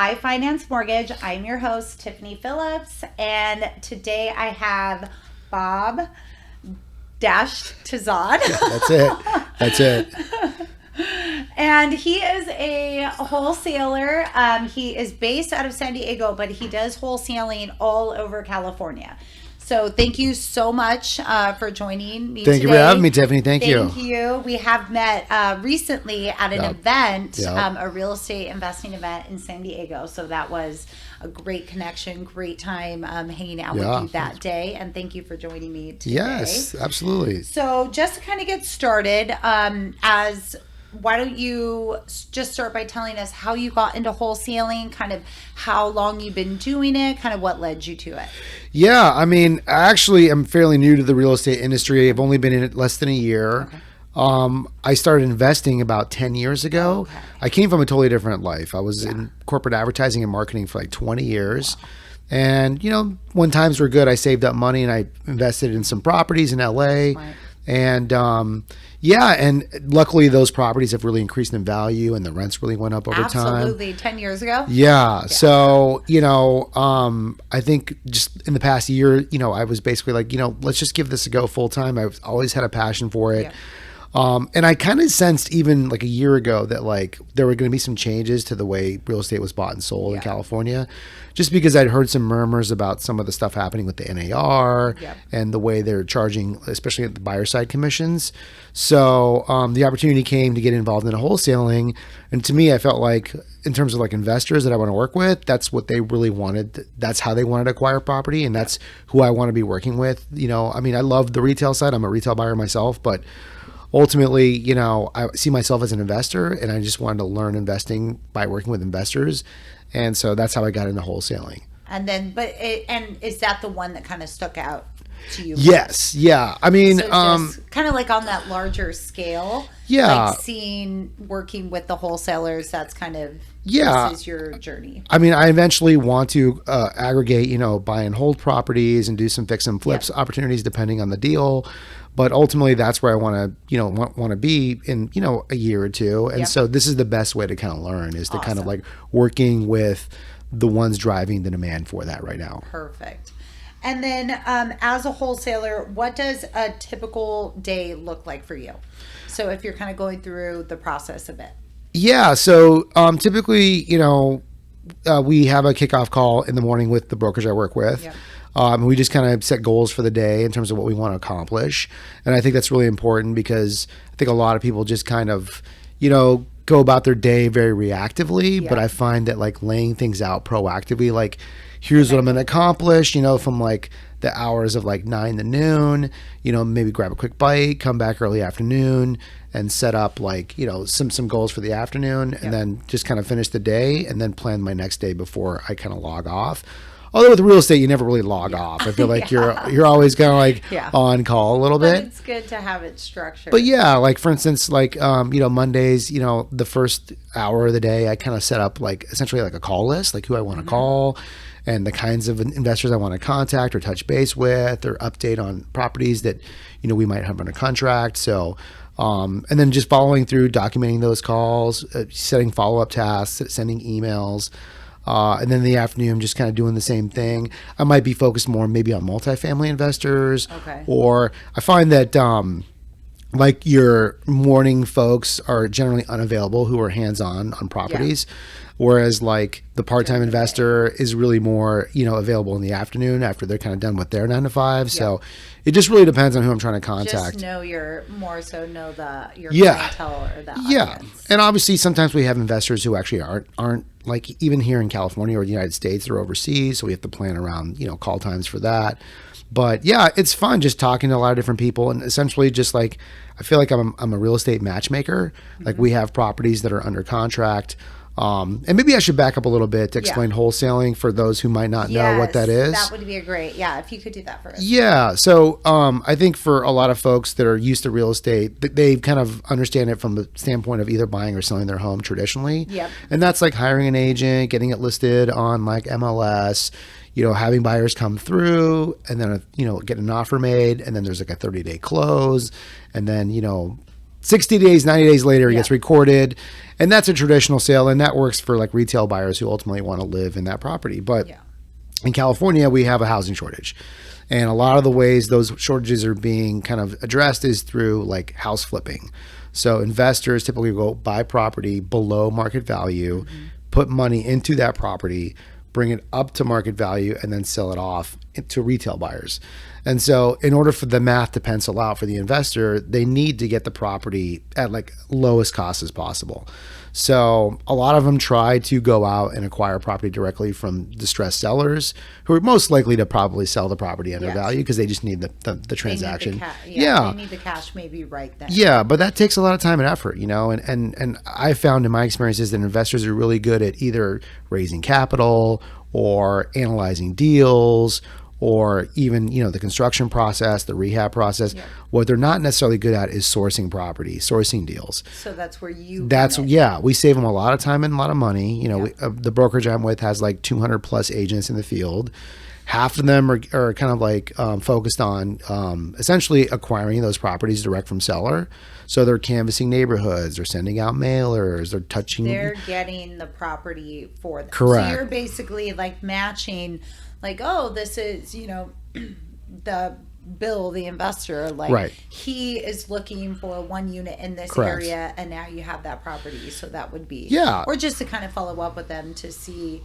iFinance Mortgage. I'm your host, Tiffanie Phillips, and today I have Bob Dashtizad. That's it. And he is a wholesaler. He is based out of San Diego, but he does wholesaling all over California. So thank you so much for joining me Thank today. you for having me, Tiffany. Thank you. Thank you. We have met recently at an event, a real estate investing event in San Diego. So that was a great connection, great time hanging out with you that day. And thank you for joining me today. Yes, absolutely. So just to kind of get started, why don't you just start by telling us how you got into wholesaling, kind of how long you've been doing it, kind of what led you to it? Yeah, I mean, actually, I'm fairly new to the real estate industry. I've only been in it less than a year. Okay. I started investing about 10 years ago. Okay. I came from a totally different life. I was in corporate advertising and marketing for like 20 years. Wow. And, when times were good, I saved up money and I invested in some properties in LA. Smart. And and luckily those properties have really increased in value and the rents really went up over time. Absolutely. 10 years ago? Yeah. So, I think just in the past year, I was basically like, let's just give this a go full time. I've always had a passion for it. Yeah. And I kind of sensed even like a year ago that like there were going to be some changes to the way real estate was bought and sold in California, just because I'd heard some murmurs about some of the stuff happening with the NAR and the way they're charging, especially at the buyer side commissions. So the opportunity came to get involved in wholesaling. And to me, I felt like in terms of like investors that I want to work with, that's what they really wanted. That's how they wanted to acquire property. And that's who I want to be working with. I mean, I love the retail side. I'm a retail buyer myself, but ultimately, I see myself as an investor and I just wanted to learn investing by working with investors. And so that's how I got into wholesaling. And then, and is that the one that kind of stuck out to you? Yes. Yeah. I mean, so just kind of like on that larger scale. Yeah. Like working with the wholesalers, that's kind of, this is your journey. I mean, I eventually want to aggregate, buy and hold properties and do some fix and flips opportunities depending on the deal. But ultimately, that's where I want to, want to be in, a year or two. And so this is the best way to kind of learn is to kind of like working with the ones driving the demand for that right now. Perfect. And then as a wholesaler, what does a typical day look like for you? So if you're kind of going through the process a bit. Yeah. So typically, we have a kickoff call in the morning with the brokers I work with. Yep. We just kind of set goals for the day in terms of what we want to accomplish. And I think that's really important because I think a lot of people just kind of, go about their day very reactively. Yeah. But I find that like laying things out proactively, like here's what I'm going to accomplish, from like the hours of like 9 to noon, maybe grab a quick bite, come back early afternoon and set up like, some goals for the afternoon and then just kind of finish the day and then plan my next day before I kind of log off. Although with real estate, you never really log off. I feel like you're always kind of like on call a little bit. It's good to have it structured. But yeah, like for instance, like Mondays, the first hour of the day, I kind of set up like essentially like a call list, like who I want to call, and the kinds of investors I want to contact or touch base with, or update on properties that we might have under contract. So. And then just following through, documenting those calls, setting follow-up tasks, sending emails. And then in the afternoon, just kind of doing the same thing. I might be focused more maybe on multifamily investors. Okay. Or I find that like your morning folks are generally unavailable who are hands-on on properties. Yeah. Whereas like the part-time investor is really more, available in the afternoon after they're kind of done with their 9 to 5. Yeah. So it just really depends on who I'm trying to contact. Just know your clientele or the audience. Yeah. And obviously sometimes we have investors who actually aren't like even here in California or the United States or overseas. So we have to plan around, call times for that. But yeah, it's fun just talking to a lot of different people and essentially just like, I feel like I'm a real estate matchmaker. Like we have properties that are under contract. And maybe I should back up a little bit to explain wholesaling for those who might not know what that is. That would be if you could do that for us. Yeah. So I think for a lot of folks that are used to real estate, they kind of understand it from the standpoint of either buying or selling their home traditionally. Yep. And that's like hiring an agent, getting it listed on like MLS, having buyers come through and then, get an offer made and then there's like a 30-day close and then, 60 days, 90 days later, it Yeah. gets recorded. And that's a traditional sale. And that works for like retail buyers who ultimately want to live in that property. But Yeah. in California, we have a housing shortage. And a lot of the ways those shortages are being kind of addressed is through like house flipping. So investors typically go buy property below market value, put money into that property, bring it up to market value, and then sell it off to retail buyers. And so in order for the math to pencil out for the investor, they need to get the property at like lowest cost as possible. So a lot of them try to go out and acquire property directly from distressed sellers who are most likely to probably sell the property undervalued because they just need the transaction. They need the cash maybe right then. Yeah, but that takes a lot of time and effort, and I found in my experiences that investors are really good at either raising capital or analyzing deals or even, the construction process, the rehab process. Yeah. What they're not necessarily good at is sourcing property, sourcing deals. So that's where you We save them a lot of time and a lot of money. The brokerage I'm with has like 200 plus agents in the field. Half of them are kind of like focused on essentially acquiring those properties direct from seller. So they're canvassing neighborhoods, they're sending out mailers, they're getting the property for them. Correct. So you're basically like matching, like, oh, this is, the Bill, the investor, like Right. he is looking for one unit in this Correct. area, and now you have that property. So that would be, Yeah. or just to kind of follow up with them to see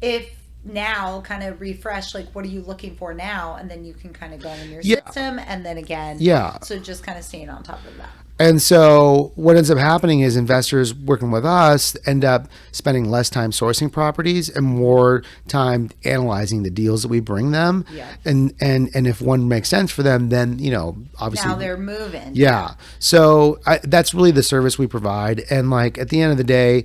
if now kind of refresh, like, what are you looking for now? And then you can kind of go in your system, and then again. Yeah. So just kind of staying on top of that. And so what ends up happening is investors working with us end up spending less time sourcing properties and more time analyzing the deals that we bring them. Yeah. And if one makes sense for them, then, obviously. Now they're moving. Yeah. So that's really the service we provide. And like at the end of the day,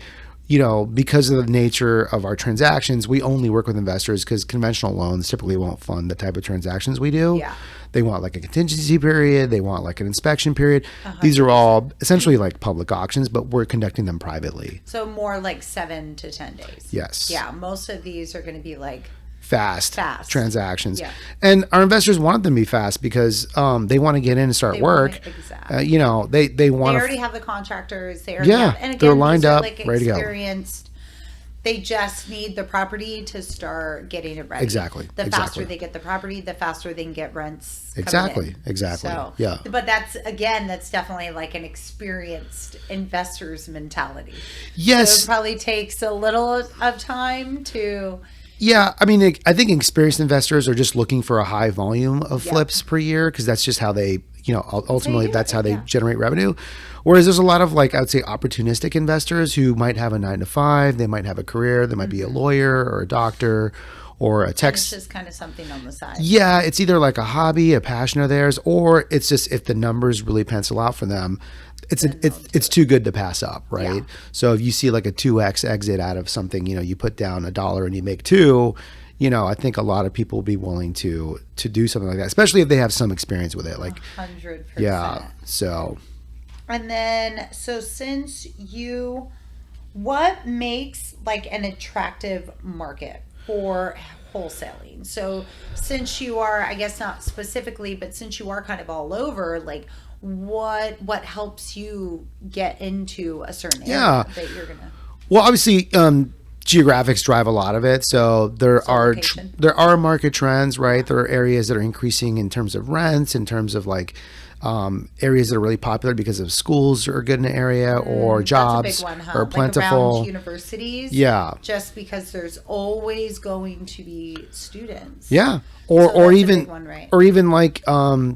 because of the nature of our transactions, we only work with investors because conventional loans typically won't fund the type of transactions we do. Yeah. They want like a contingency period. They want like an inspection period. These are all essentially like public auctions, but we're conducting them privately. So more like 7 to 10 days. Yes. Yeah. Most of these are going to be like Fast transactions. Yeah. And our investors want them to be fast because they want to get in and start work. Exactly. They want They already have the contractors. They already have, and again, they're lined these are up, like ready to go. experienced. They just need the property to start getting it ready. Exactly. The faster they get the property, the faster they can get rents. Exactly. In. So, yeah. But that's definitely like an experienced investor's mentality. Yes. So it probably takes a little of time to. Yeah, I mean, I think experienced investors are just looking for a high volume of flips per year because that's just how they, ultimately that's how they generate revenue. Whereas there's a lot of like, I would say opportunistic investors who might have a 9 to 5, they might have a career, they might be a lawyer or a doctor or a tech. It's just kind of something on the side. Yeah, it's either like a hobby, a passion of theirs, or it's just if the numbers really pencil out for them, it's too good to pass up, right? Yeah. So if you see like a 2x exit out of something, you put down $1 and you make $2, I think a lot of people will be willing to do something like that, especially if they have some experience with it. Like 100%. Yeah. So. And then, what makes like an attractive market for wholesaling? So since you are, I guess not specifically, but since you are kind of all over, like what helps you get into a certain area that you're gonna? Well, obviously, geographics drive a lot of it. So there are market trends, right? There are areas that are increasing in terms of rents, in terms of like areas that are really popular because of schools are good in the area or jobs that's a big one, huh? are plentiful. Like around universities. Yeah. Just because there's always going to be students. Yeah. So Or that's a even big one, right? or even like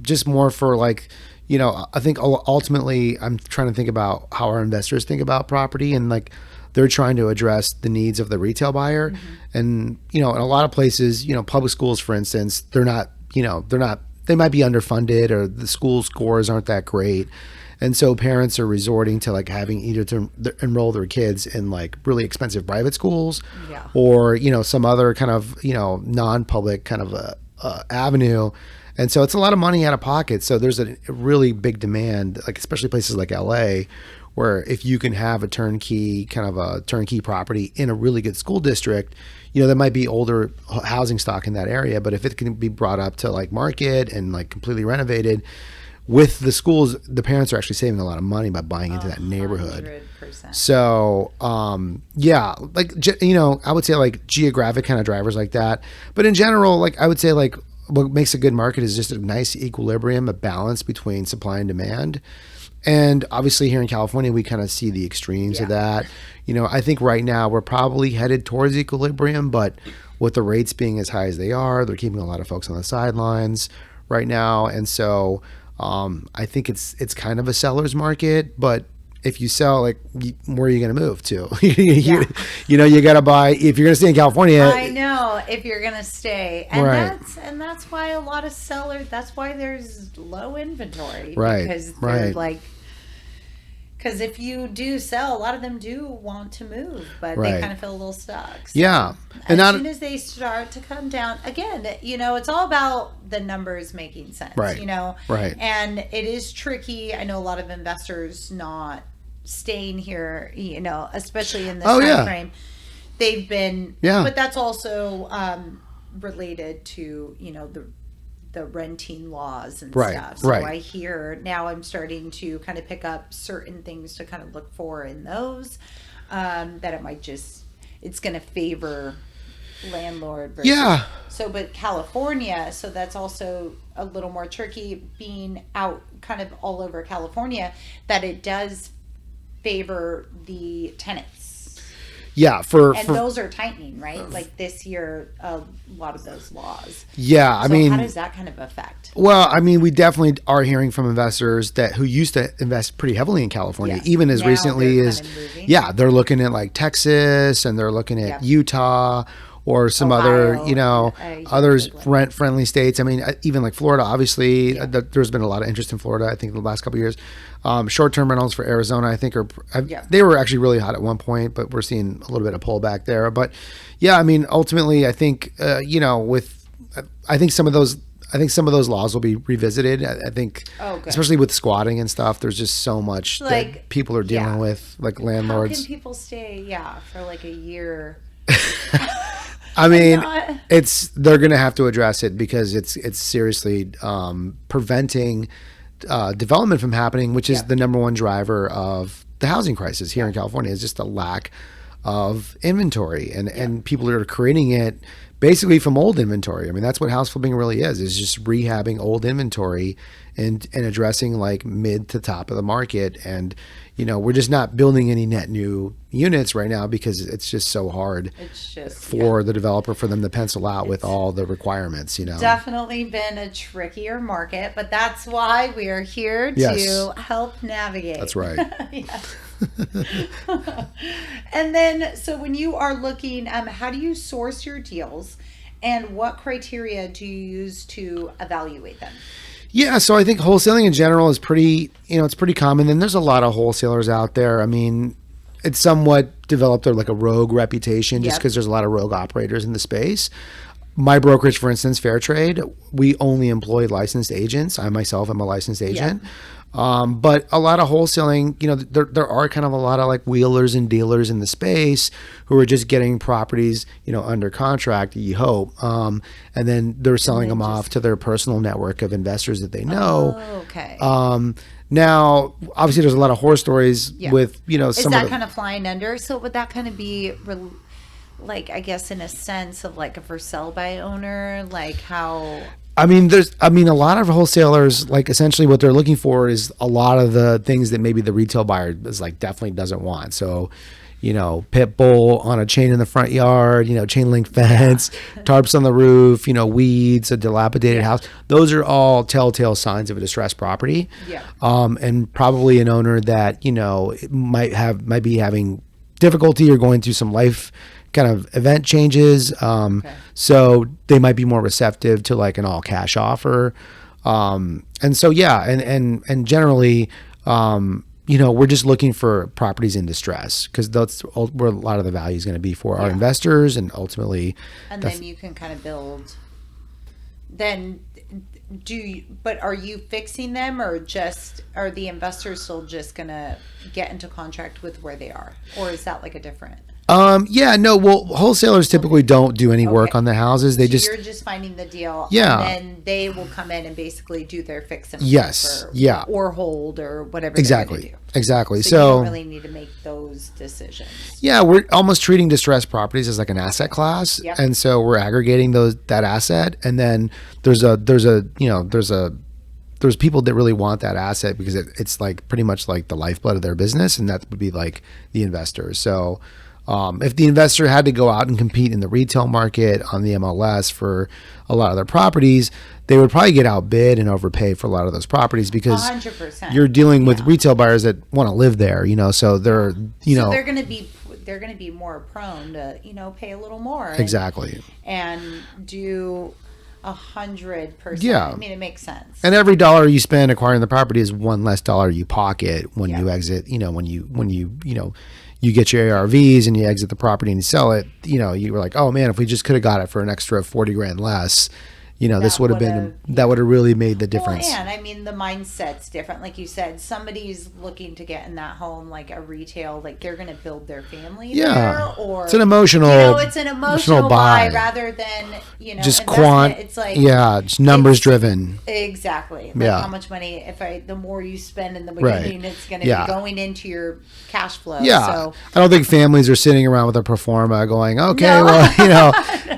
just more for like, I think ultimately I'm trying to think about how our investors think about property and like they're trying to address the needs of the retail buyer. And, in a lot of places, public schools, for instance, they might be underfunded or the school scores aren't that great. And so parents are resorting to like having either to enroll their kids in like really expensive private schools or, some other kind of, non-public kind of avenue. And so it's a lot of money out of pocket. So there's a really big demand, like especially places like LA, where if you can have a turnkey property in a really good school district, there might be older housing stock in that area, but if it can be brought up to like market and like completely renovated, with the schools, the parents are actually saving a lot of money by buying into that neighborhood. 100%. So, yeah, like, I would say like geographic kind of drivers like that. But in general, like I would say like what makes a good market is just a nice equilibrium, a balance between supply and demand. And obviously here in California, we kind of see the extremes of that. I think right now we're probably headed towards equilibrium, but with the rates being as high as they are, they're keeping a lot of folks on the sidelines right now. And so I think it's kind of a seller's market, but if you sell, like, where are you going to move to? You got to buy, if you're going to stay in California. I know, if you're going to stay. And right. that's why a lot of sellers, that's why there's low inventory. Right. Because they're like, because if you do sell, a lot of them do want to move, but they kind of feel a little stuck. So yeah. And as soon as they start to come down, again, it's all about the numbers making sense, right. Right. And it is tricky. I know a lot of investors not staying here, especially in this time frame. They've been, but that's also related to, the renting laws and stuff. So I hear now I'm starting to kind of pick up certain things to kind of look for in those, that it might it's going to favor landlord versus. So, but California, so that's also a little more tricky being out kind of all over California, that it does favor the tenants. Yeah, those are tightening, right? Like this year, a lot of those laws. Yeah, I mean, how does that kind of affect? Well, I mean, we definitely are hearing from investors who used to invest pretty heavily in California, even as recently as, they're looking at like Texas, and they're looking at Utah, or some Ohio, other, others rent-friendly states. I mean, even like Florida, obviously, there's been a lot of interest in Florida, I think, in the last couple of years. Short-term rentals for Arizona, I think, they were actually really hot at one point, but we're seeing a little bit of pullback there. But yeah, I mean, ultimately, I think, I think some of those laws will be revisited. I think, especially with squatting and stuff, there's just so much that people are dealing with, like landlords. How can people stay, for like a year? I mean, they're going to have to address it, because it's seriously preventing development from happening, which is the number one driver of the housing crisis here in California, is just a lack of inventory, and people are creating it basically from old inventory. I mean, that's what house flipping really is just rehabbing old inventory and addressing like mid to top of the market. And we're just not building any net new units right now, because it's just so hard for the developer, for them to pencil out with all the requirements. Definitely been a trickier market, but that's why we are here to help navigate. That's right. And then, so when you are looking, how do you source your deals, and what criteria do you use to evaluate them? Yeah, so I think wholesaling in general is pretty, it's pretty common. And there's a lot of wholesalers out there. I mean, it's somewhat developed like a rogue reputation, just because there's a lot of rogue operators in the space. My brokerage, for instance, Fair Trade, we only employ licensed agents. I myself am a licensed agent. But a lot of wholesaling, there are kind of a lot of like wheelers and dealers in the space who are just getting properties, under contract, you hope. And then they're selling them off to their personal network of investors that they know. Oh, okay. Now, obviously, there's a lot of horror stories with, some Is that kind of flying under? So would that kind of be like, I guess, in a sense of like a for sale by owner, like how... I mean, a lot of wholesalers, like, essentially what they're looking for is a lot of the things that maybe the retail buyer is like definitely doesn't want. So, pit bull on a chain in the front yard, chain link fence, tarps on the roof, weeds, a dilapidated house. Those are all telltale signs of a distressed property. Yeah. And probably an owner that, might be having difficulty or going through some life kind of event changes. So they might be more receptive to like an all cash offer. And so, and generally, we're just looking for properties in distress, because that's where a lot of the value is going to be for our investors, and ultimately. And then you can kind of build, but are you fixing them, or just, are the investors still just going to get into contract with where they are? Or is that like a different? Yeah, no, well, wholesalers typically don't do any work on the houses. They You're just finding the deal. Yeah. And then they will come in and basically do their fix and Yes. flip or hold or whatever Exactly. they're going to do. Exactly. So you don't really need to make those decisions. Yeah, we're almost treating distressed properties as like an asset class. Yep. And so we're aggregating that asset, and then there's people that really want that asset because it's like pretty much like the lifeblood of their business, and that would be like the investors. So if the investor had to go out and compete in the retail market on the MLS for a lot of their properties, they would probably get outbid and overpay for a lot of those properties because 100%. you're dealing with retail buyers that want to live there, so they're they're going to be more prone to pay a little more and do 100%. Yeah. I mean, it makes sense. And every dollar you spend acquiring the property is one less dollar you pocket when you exit. When you get your ARVs and you exit the property and you sell it. You were like, oh man, if we just could have got it for an extra $40,000 less. This would have been that would have really made the difference. Well, and I mean, the mindset's different. Like you said, somebody's looking to get in that home, like a retail, like they're going to build their family there, or it's an emotional, it's an emotional buy rather than just quant. It's like just numbers driven. Exactly. Like how much money? The more you spend in the beginning, it's going to be going into your cash flow. Yeah. So I don't think families are sitting around with a pro forma going, okay,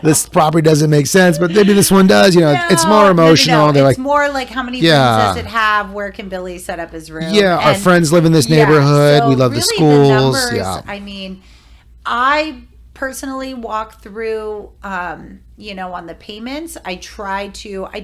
this property doesn't make sense, but maybe this one does. It's more emotional. No. They're it's more like how many rooms does it have? Where can Billy set up his room? Yeah, our friends live in this neighborhood. So we love really the schools. The numbers, I mean, I personally walk through, on the payments. I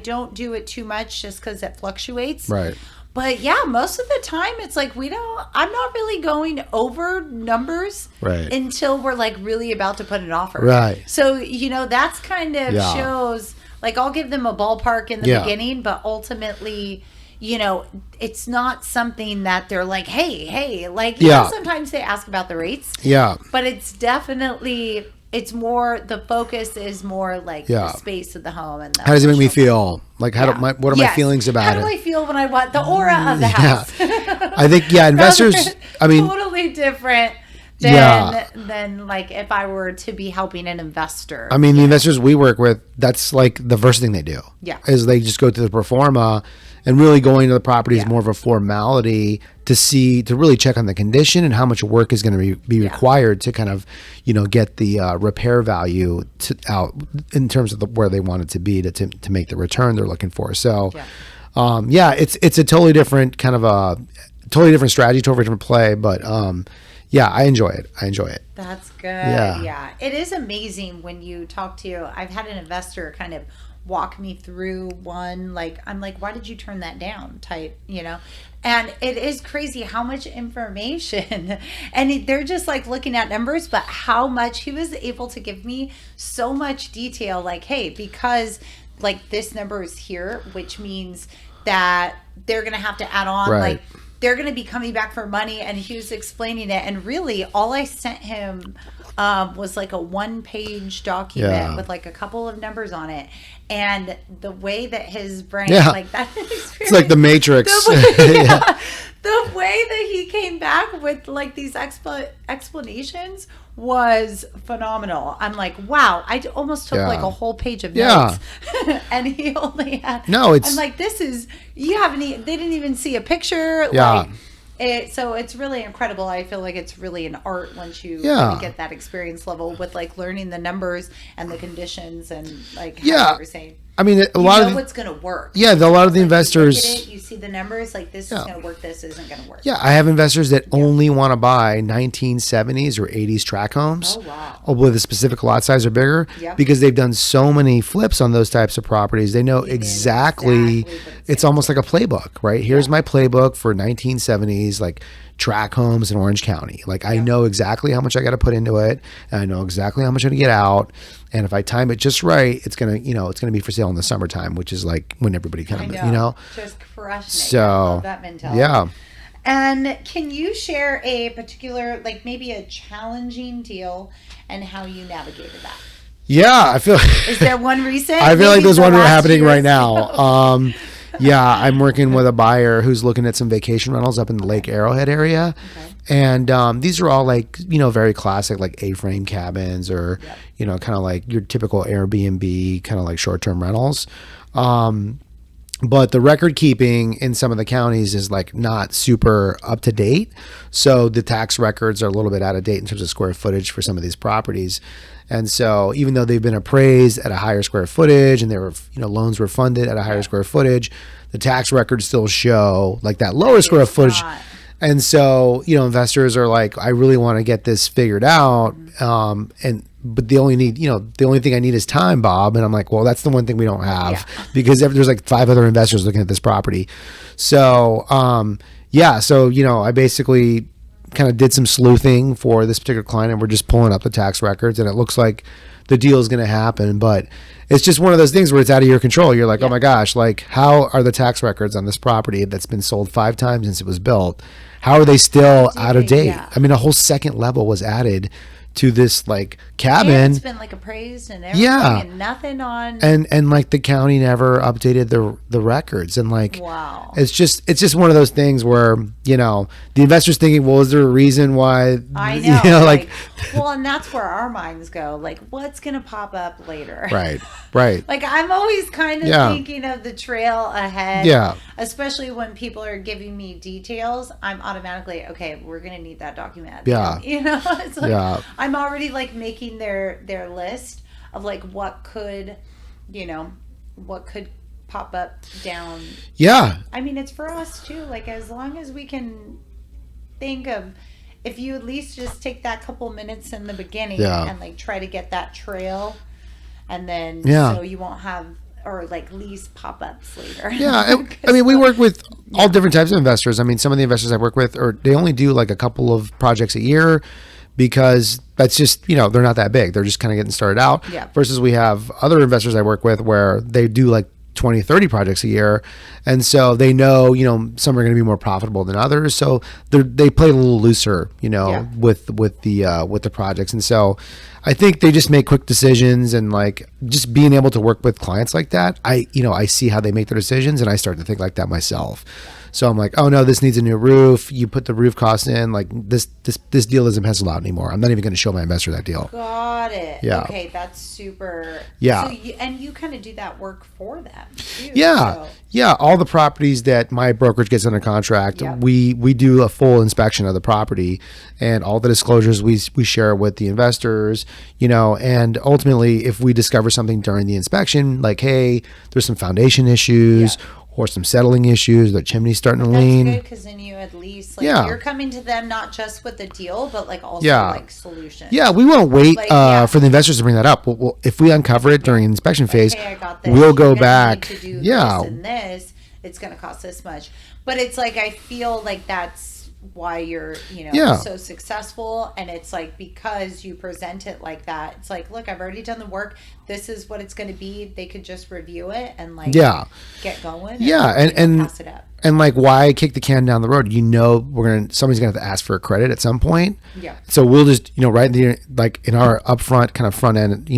don't do it too much just because it fluctuates. Right. But yeah, most of the time it's like I'm not really going over numbers until we're like really about to put an offer. Right. So, that's kind of shows, like I'll give them a ballpark in the beginning, but ultimately, it's not something that they're like, hey, like, sometimes they ask about the rates. Yeah. But it's definitely, it's more, the focus is more like the space of the home. And how does it make me feel? Like, what are my feelings about it? How do I feel when I want the aura of the house? I think, investors, totally different than like if I were to be helping an investor. I mean, the investors we work with, that's like the first thing they do. Yeah. Is they just go through the pro forma, and really going to the property is more of a formality to really check on the condition and how much work is going to be required to kind of, get the repair value out in terms of where they want it to be to make the return they're looking for. So, it's a totally different kind of totally different strategy, totally different play, but I enjoy it. That's good. Yeah. It is amazing when you talk to, I've had an investor kind of walk me through one, like, I'm like, why did you turn that down type, and it is crazy how much information, and they're just like looking at numbers, but how much he was able to give me so much detail, like, hey, because like this number is here, which means that they're going to have to add on, like, they're going to be coming back for money. And he was explaining it. And really, all I sent him was like a 1-page document with like a couple of numbers on it. And the way that his brain, like that experience, it's like the Matrix. The way that he came back with like these explanations was phenomenal. I'm like, wow, I almost took like a whole page of notes. And he only had, I'm like, this is, they didn't even see a picture. Like, so it's really incredible. I feel like it's really an art once you really get that experience level with like learning the numbers and the conditions and like how you were saying. I mean, a lot of what's going to work. Yeah, a lot of the investors. You look at it, you see the numbers, like this is going to work, this isn't going to work. Yeah, I have investors that only want to buy 1970s or 80s tract homes. Oh, wow. With a specific lot size or bigger, because they've done so many flips on those types of properties. They know exactly it's almost like a playbook, right? Here's my playbook for 1970s, like tract homes in Orange County. Like I know exactly how much I got to put into it, and I know exactly how much I'm going to get out. And if I time it just right, it's gonna, it's gonna be for sale in the summertime, which is like when everybody kind of, just crushing it. So I love that mentality. Yeah. And can you share a particular, like maybe a challenging deal and how you navigated that? Yeah, I feel. Is there one recent? I feel like there's one happening right now. Yeah, I'm working with a buyer who's looking at some vacation rentals up in the Lake Arrowhead area. Okay. And these are all like, very classic, like A-frame cabins or, kind of like your typical Airbnb, kind of like short-term rentals. But the record keeping in some of the counties is like not super up to date. So the tax records are a little bit out of date in terms of square footage for some of these properties. And so even though they've been appraised at a higher square footage and they were, loans were funded at a higher square footage, the tax records still show like that lower square footage. And so, investors are like, I really want to get this figured out. But the only thing I need is time, Bob. And I'm like, well, that's the one thing we don't have because there's like 5 other investors looking at this property. So, I basically kind of did some sleuthing for this particular client and we're just pulling up the tax records and it looks like the deal is going to happen, but it's just one of those things where it's out of your control. You're like, oh my gosh, like how are the tax records on this property that's been sold 5 times since it was built? How are they still out of date? Yeah. I mean, a whole second level was added to this like cabin. And it's been like appraised and everything and nothing on. And like the county never updated the records and like, wow. It's just one of those things where, the investor's thinking, well, is there a reason why? I know. Like, well, and that's where our minds go. Like, what's going to pop up later? Right. Like, I'm always kind of thinking of the trail ahead. Yeah. Especially when people are giving me details, I'm automatically, okay, we're going to need that document. Yeah. It's like, I'm already like making their list of like what could pop up down. Yeah. I mean, it's for us too. Like, as long as we can think of, if you at least just take that couple minutes in the beginning and like try to get that trail, and then so you won't have or like lease pop-ups later. Yeah, I mean, we work with all different types of investors. I mean, some of the investors I work with, or they only do like a couple of projects a year because that's just, they're not that big. They're just kind of getting started out. Yeah. Versus we have other investors I work with where they do like 20, 30 projects a year. And so they know, some are going to be more profitable than others. So they play a little looser, with the projects. And so I think they just make quick decisions and like just being able to work with clients like that. I see how they make their decisions and I start to think like that myself. So I'm like, oh no, this needs a new roof. You put the roof cost in, like this deal isn't penciled out anymore. I'm not even going to show my investor that deal. Got it. Yeah. Okay, that's super. Yeah. So you kind of do that work for them too. Yeah. So. Yeah. All the properties that my brokerage gets under contract, we do a full inspection of the property and all the disclosures we share with the investors, and ultimately if we discover something during the inspection, like, hey, there's some foundation issues or some settling issues, the chimney's starting to lean. That's good because then you at least you're coming to them not just with the deal, but like also like solutions. Yeah, we won't wait for the investors to bring that up. Well, if we uncover it during the inspection phase, hey, I got this. We'll go You're back. Need to do this and this. It's going to cost this much. But it's like I feel like that's why you're so successful, and it's like because you present it like that. It's like, look, I've already done the work. This is what it's going to be. They could just review it and like get going. And pass it up. And like, why kick the can down the road? Somebody's gonna have to ask for a credit at some point. Yeah. So we'll just, right there, like in our upfront kind of front end,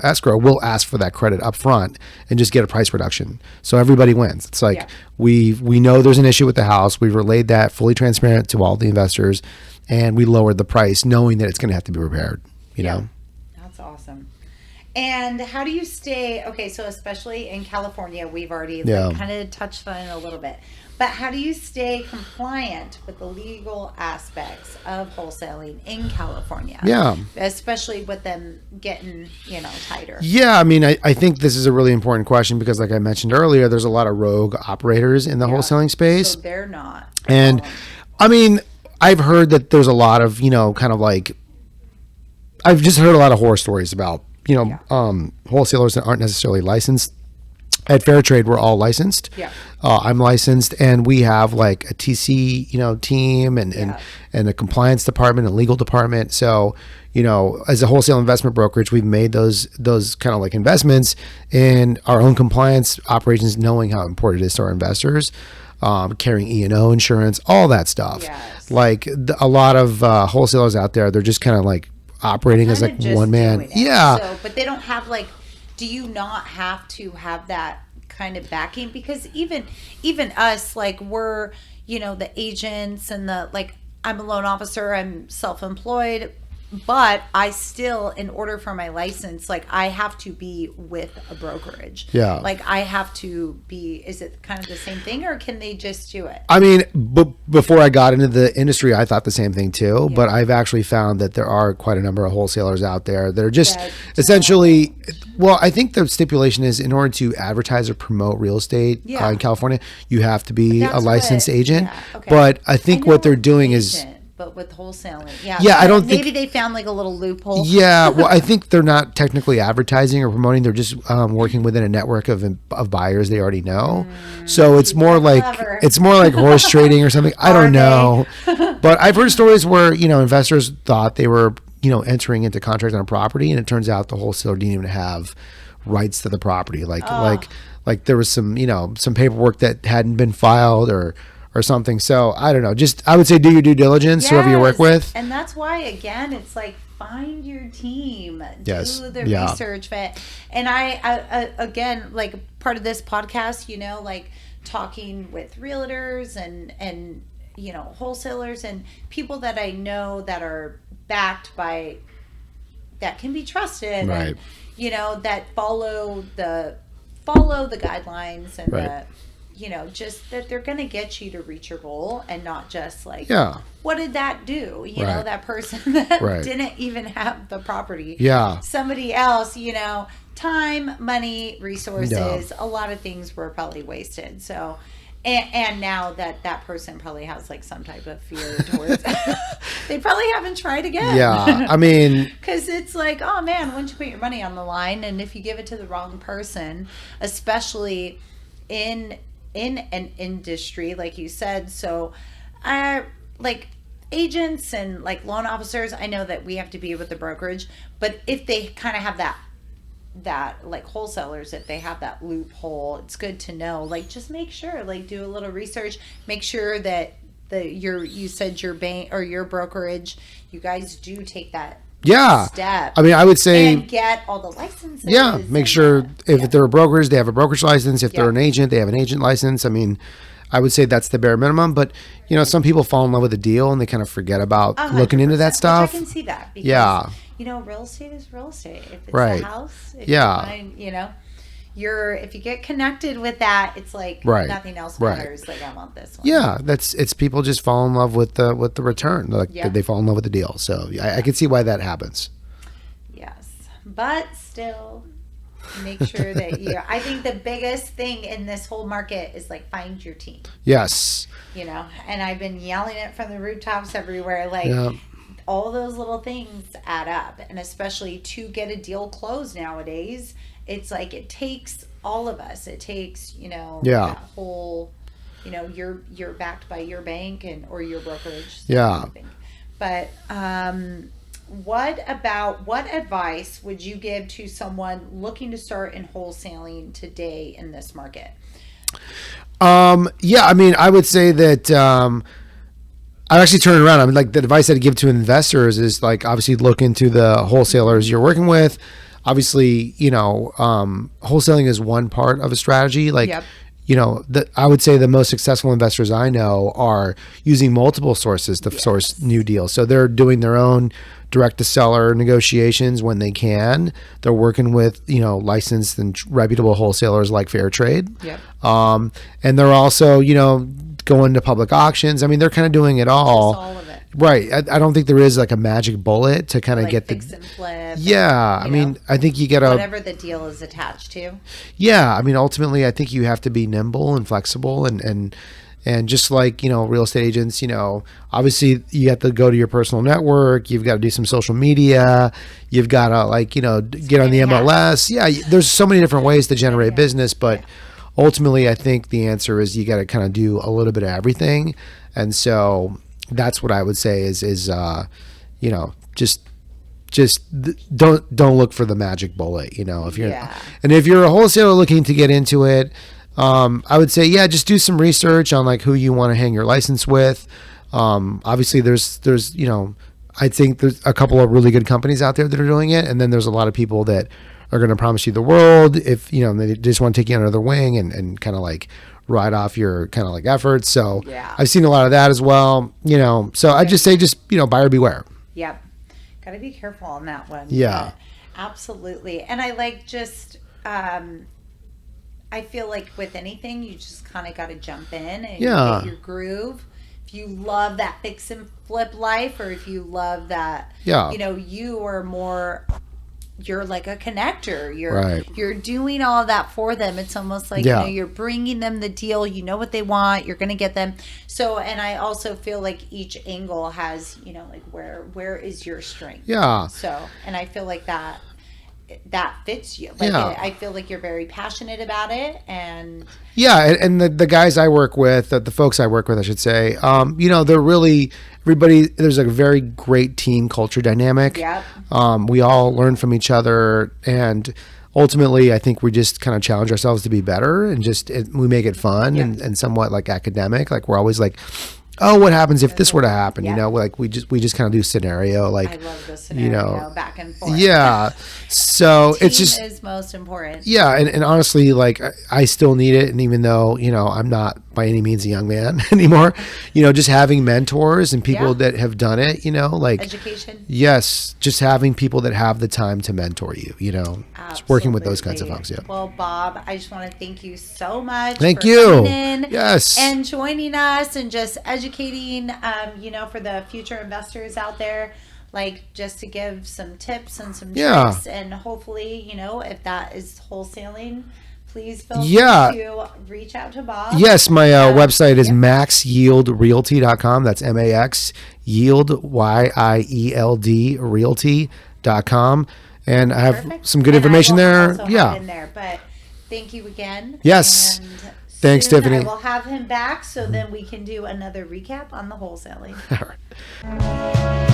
escrow, we'll ask for that credit upfront and just get a price reduction. So everybody wins. It's like we know there's an issue with the house. We've relayed that fully transparent to all the investors, and we lowered the price, knowing that it's going to have to be repaired. You know. That's awesome. And how do you stay, so especially in California, we've already kind of touched on it a little bit, but how do you stay compliant with the legal aspects of wholesaling in California? Yeah. Especially with them getting, tighter. Yeah. I mean, I think this is a really important question because like I mentioned earlier, there's a lot of rogue operators in the wholesaling space. So they're not. And I mean, I've heard that there's a lot of, kind of like, I've just heard a lot of horror stories about wholesalers that aren't necessarily licensed. At Fairtrade, we're all licensed. Yeah. I'm licensed, and we have like a TC, team and a compliance department and legal department. So, as a wholesale investment brokerage, we've made those kind of like investments in our own compliance operations, knowing how important it is to our investors, carrying E&O insurance, all that stuff. Yes. Like a lot of wholesalers out there, they're just kind of like operating as like one man. Yeah. So, but they don't have like, do you not have to have that kind of backing, because even us, like, we're, the agents and the, like, I'm a loan officer, I'm self-employed, but I still, in order for my license, like, I have to be with a brokerage. Yeah. Like, I have to be, is it kind of the same thing, or can they just do it? I mean, before I got into the industry, I thought the same thing too, but I've actually found that there are quite a number of wholesalers out there that are just essentially, well, I think the stipulation is in order to advertise or promote real estate in California, you have to be a licensed agent. Yeah, okay. But I think what they're doing is, but with wholesaling, I don't think, maybe they found like a little loophole. Yeah, well, I think they're not technically advertising or promoting; they're just working within a network of buyers they already know. So it's more like horse trading or something. I don't know, but I've heard stories where investors thought they were entering into contract on a property, and it turns out the wholesaler didn't even have rights to the property. Like there was some some paperwork that hadn't been filed or something. So I don't know. Just, I would say, do your due diligence, whoever you work with. And that's why, again, it's like, find your team, do the research. And I again, like, part of this podcast, like, talking with realtors and wholesalers and people that I know that are backed by, that can be trusted, right? And, that follow the guidelines and the, just that they're going to get you to reach your goal, and not just like, what did that do? That person that didn't even have the property. Yeah. Somebody else, time, money, resources, a lot of things were probably wasted. So, and now that person probably has like some type of fear towards they probably haven't tried again. Yeah. I mean, because it's like, oh man, once you put your money on the line, and if you give it to the wrong person, especially in an industry like you said, so like agents and like loan officers, I know that we have to be with the brokerage, but if they kind of have that like wholesalers, if they have that loophole, it's good to know, like, just make sure, like, do a little research, make sure that you said your bank or your brokerage, you guys do take that step. I mean, I would say, and get all the licenses. Yeah, make sure if they're a brokerage, they have a brokerage license. If they're an agent, they have an agent license. I mean, I would say that's the bare minimum. But some people fall in love with a deal and they kind of forget about 100%, looking into that stuff. Which I can see that. Because, real estate is real estate. If it's a house, if if you get connected with that, it's like nothing else matters. Like, I want this one. Yeah, it's people just fall in love with the return. Like they fall in love with the deal. So I can see why that happens. Yes, but still, make sure that I think the biggest thing in this whole market is like, find your team. Yes. And I've been yelling it from the rooftops everywhere. Like, all those little things add up, and especially to get a deal closed nowadays. It's like, it takes all of us. It takes, that whole, you're backed by your bank or your brokerage. So but what advice would you give to someone looking to start in wholesaling today in this market? I mean, I would say that I'd actually turn it around. I mean, like, the advice I'd give to investors is, like, obviously look into the wholesalers you're working with. Obviously, wholesaling is one part of a strategy. Like, I would say the most successful investors I know are using multiple sources to source new deals. So they're doing their own direct to seller negotiations when they can. They're working with, licensed and reputable wholesalers like Fair Trade. And they're also, going to public auctions. I mean, they're kind of doing it all. Just all of it. Right. I don't think there is like a magic bullet to kind of get fix and flip. Yeah. I mean, I think you get whatever the deal is attached to. Yeah. I mean, ultimately, I think you have to be nimble and flexible and just like, real estate agents, obviously you have to go to your personal network. You've got to do some social media. You've got to get on the MLS. Yeah. There's so many different ways to generate business, but ultimately, I think the answer is you got to kind of do a little bit of everything. And so that's what I would say is just don't look for the magic bullet, if you're a wholesaler looking to get into it, I would say, just do some research on like who you want to hang your license with. Obviously there's I think there's a couple of really good companies out there that are doing it. And then there's a lot of people that are going to promise you the world if, you know, they just want to take you under their wing and kind of like ride off your kind of like efforts. So Yeah. I've seen a lot of that as well, you know, so I just say, just, you know, buyer beware. Yep. Got to be careful on that one. Yeah. But absolutely. And I like just, I feel like with anything, you just kind of got to jump in and get your groove. If you love that fix and flip life, or if you love that, you know, you are more, you're like a connector. You're doing all of that for them. It's almost like, you know, you're bringing them the deal. You know what they want. You're going to get them. So, and I also feel like each angle has, you know, like where is your strength? Yeah. So, and I feel like that fits you. Like I feel like you're very passionate about it, and and the guys I work with, the folks I work with, I should say, you know, they're really everybody. There's a very great team culture dynamic. Yep. We all learn from each other, and ultimately, I think we just kind of challenge ourselves to be better, and we make it fun and somewhat like academic. Like we're always like, oh, what happens if this were to happen? You know, like we just kind of do scenario. Like I love the scenario, back and forth. Yeah. So Team it's just is most important. Yeah, and honestly, like I still need it, and even though, you know, I'm not by any means a young man anymore, you know, just having mentors and people that have done it, you know, like education. Yes, just having people that have the time to mentor you, you know, just working with those kinds of folks. Yeah. Well, Bob, I just want to thank you so much. Thank for you. Coming in Yes. And joining us and just educating, you know, for the future investors out there. Like, just to give some tips and some tricks, and hopefully, you know, if that is wholesaling, please feel free to reach out to Bob. Yes, my website is maxyieldrealty.com. That's MAX yield YIELD realty.com, and I have some good information there. In there, but thank you again. Yes. And thanks, Tiffanie. I will have him back so then we can do another recap on the wholesaling. All right.